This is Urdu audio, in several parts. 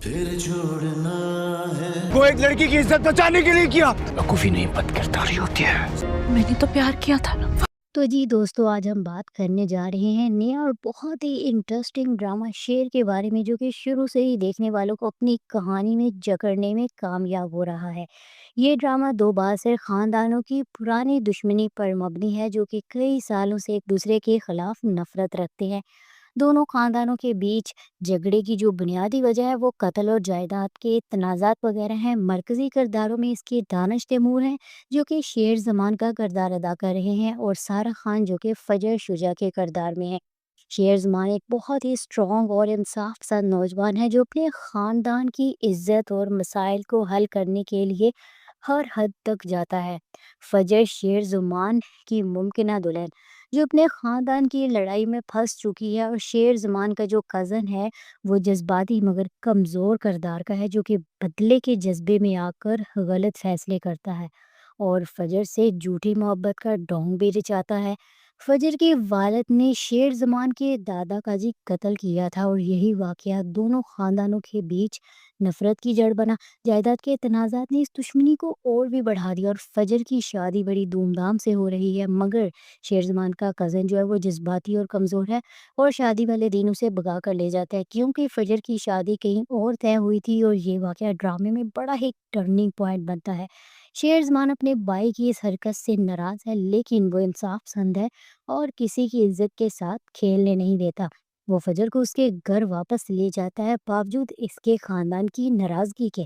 پھر چھوڑنا ہے وہ ایک لڑکی کی عزت بچانے کے لیے کیا۔ وقوفی نہیں بد کرداری ہوتی ہے۔ میں نے تو پیار کیا تھا نا۔ تو جی دوستو، آج ہم بات کرنے جا رہے ہیں نیا اور بہت ہی انٹرسٹنگ ڈرامہ شیر کے بارے میں، جو کہ شروع سے ہی دیکھنے والوں کو اپنی کہانی میں جکڑنے میں کامیاب ہو رہا ہے۔ یہ ڈرامہ دو بااثر خاندانوں کی پرانی دشمنی پر مبنی ہے، جو کہ کئی سالوں سے ایک دوسرے کے خلاف نفرت رکھتے ہیں۔ دونوں خاندانوں کے بیچ جھگڑے کی جو بنیادی وجہ ہے وہ قتل اور جائیداد کے تنازعات وغیرہ ہیں۔ مرکزی کرداروں میں اس کے دانش تیمور ہیں، جو کہ شیر زمان کا کردار ادا کر رہے ہیں، اور سارہ خان جو کہ فجر شجاع کے کردار میں ہے۔ شیر زمان ایک بہت ہی اسٹرانگ اور انصاف پسند نوجوان ہے، جو اپنے خاندان کی عزت اور مسائل کو حل کرنے کے لیے ہر حد تک جاتا ہے۔ فجر شیر زمان کی ممکنہ دلہن، جو اپنے خاندان کی لڑائی میں پھنس چکی ہے، اور شیر زمان کا جو کزن ہے وہ جذباتی مگر کمزور کردار کا ہے، جو کہ بدلے کے جذبے میں آ کر غلط فیصلے کرتا ہے اور فجر سے جھوٹی محبت کا ڈھونگ بھی رچاتا ہے۔ فجر کے والد نے شیر زمان کے دادا کا جی قتل کیا تھا، اور یہی واقعہ دونوں خاندانوں کے بیچ نفرت کی جڑ بنا۔ جائیداد کے تنازعات نے اس دشمنی کو اور بھی بڑھا دیا، اور فجر کی شادی بڑی دھوم دھام سے ہو رہی ہے، مگر شیر زمان کا کزن جو ہے وہ جذباتی اور کمزور ہے، اور شادی والے دن اسے بگا کر لے جاتا ہے، کیونکہ فجر کی شادی کہیں اور طے ہوئی تھی، اور یہ واقعہ ڈرامے میں بڑا ہی ٹرننگ پوائنٹ بنتا ہے۔ شیر زمان اپنے بھائی کی اس حرکت سے ناراض ہے، لیکن وہ انصاف پسند ہے اور کسی کی عزت کے ساتھ کھیلنے نہیں دیتا۔ وہ فجر کو اس کے گھر واپس لے جاتا ہے، باوجود اس کے خاندان کی ناراضگی کے۔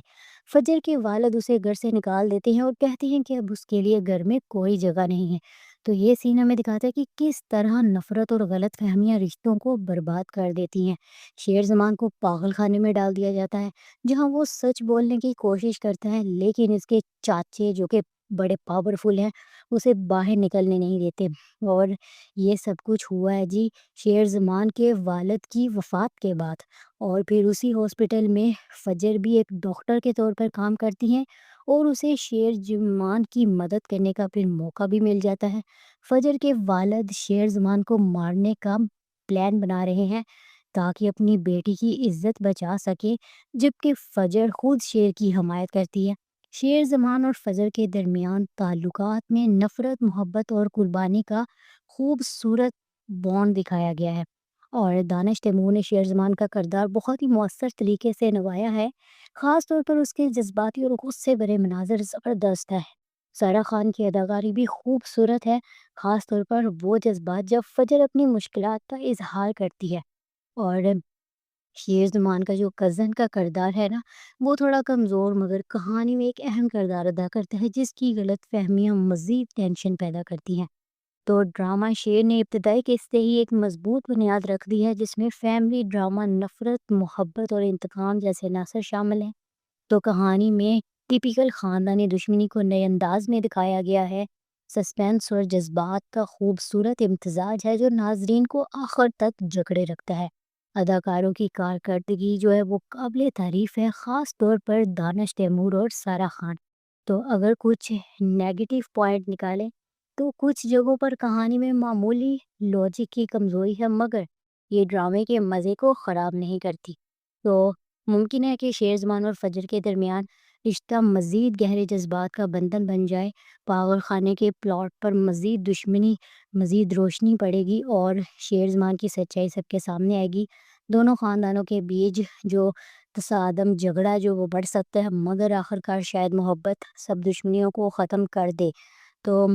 فجر کے والد اسے گھر سے نکال دیتے ہیں اور کہتے ہیں کہ اب اس کے لیے گھر میں کوئی جگہ نہیں ہے۔ تو یہ سین ہمیں دکھاتا ہے کہ کس طرح نفرت اور غلط فہمیاں رشتوں کو برباد کر دیتی ہیں۔ شیر زمان کو پاگل خانے میں ڈال دیا جاتا ہے، جہاں وہ سچ بولنے کی کوشش کرتا ہے، لیکن اس کے چاچے جو کہ بڑے پاورفل ہیں اسے باہر نکلنے نہیں دیتے۔ اور یہ سب کچھ ہوا ہے جی شیر زمان کے والد کی وفات کے بعد، اور پھر اسی ہاسپٹل میں فجر بھی ایک ڈاکٹر کے طور پر کام کرتی ہیں، اور اسے شیر زمان کی مدد کرنے کا پھر موقع بھی مل جاتا ہے۔ فجر کے والد شیر زمان کو مارنے کا پلان بنا رہے ہیں تاکہ اپنی بیٹی کی عزت بچا سکے، جبکہ فجر خود شیر کی حمایت کرتی ہے۔ شیر زمان اور فجر کے درمیان تعلقات میں نفرت، محبت اور قربانی کا خوبصورت بانڈ دکھایا گیا ہے، اور دانش تیمور نے شیر زمان کا کردار بہت ہی مؤثر طریقے سے نبھایا ہے۔ خاص طور پر اس کے جذباتی اور غصے بھرے مناظر زبردست ہے۔ سارہ خان کی اداکاری بھی خوبصورت ہے، خاص طور پر وہ جذبات جب فجر اپنی مشکلات کا اظہار کرتی ہے۔ اور شیر زمان کا جو کزن کا کردار ہے نا، وہ تھوڑا کمزور مگر کہانی میں ایک اہم کردار ادا کرتا ہے، جس کی غلط فہمیاں مزید ٹینشن پیدا کرتی ہیں۔ تو ڈرامہ شیر نے ابتدائی قصے ہی ایک مضبوط بنیاد رکھ دی ہے، جس میں فیملی ڈرامہ، نفرت، محبت اور انتقام جیسے عناصر شامل ہیں۔ تو کہانی میں ٹیپیکل خاندانی دشمنی کو نئے انداز میں دکھایا گیا ہے۔ سسپینس اور جذبات کا خوبصورت امتزاج ہے، جو ناظرین کو آخر تک جکڑے رکھتا ہے۔ اداکاروں کی کارکردگی جو ہے وہ قابل تعریف ہے، خاص طور پر دانش تیمور اور سارہ خان۔ تو اگر کچھ نیگیٹو پوائنٹ نکالیں تو کچھ جگہوں پر کہانی میں معمولی لاجک کی کمزوری ہے، مگر یہ ڈرامے کے مزے کو خراب نہیں کرتی۔ تو ممکن ہے کہ شیر زمان اور فجر کے درمیان رشتہ مزید گہرے جذبات کا بندھن بن جائے، پاگل خانے کے پلاٹ پر مزید دشمنی، مزید روشنی پڑے گی، اور شیر زمان کی سچائی سب کے سامنے آئے گی۔ دونوں خاندانوں کے بیچ جو تصادم، جھگڑا جو وہ بڑھ سکتا ہے، مگر آخرکار شاید محبت سب دشمنیوں کو ختم کر دے۔ تو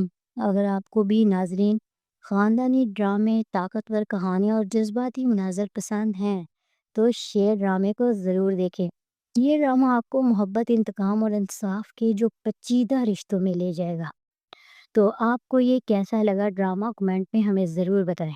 اگر آپ کو بھی ناظرین خاندانی ڈرامے، طاقتور کہانیاں اور جذباتی مناظر پسند ہیں تو شیر ڈرامے کو ضرور دیکھیں۔ یہ ڈرامہ آپ کو محبت، انتقام اور انصاف کے جو پیچیدہ رشتوں میں لے جائے گا۔ تو آپ کو یہ کیسا لگا ڈرامہ، کمنٹ میں ہمیں ضرور بتائیں۔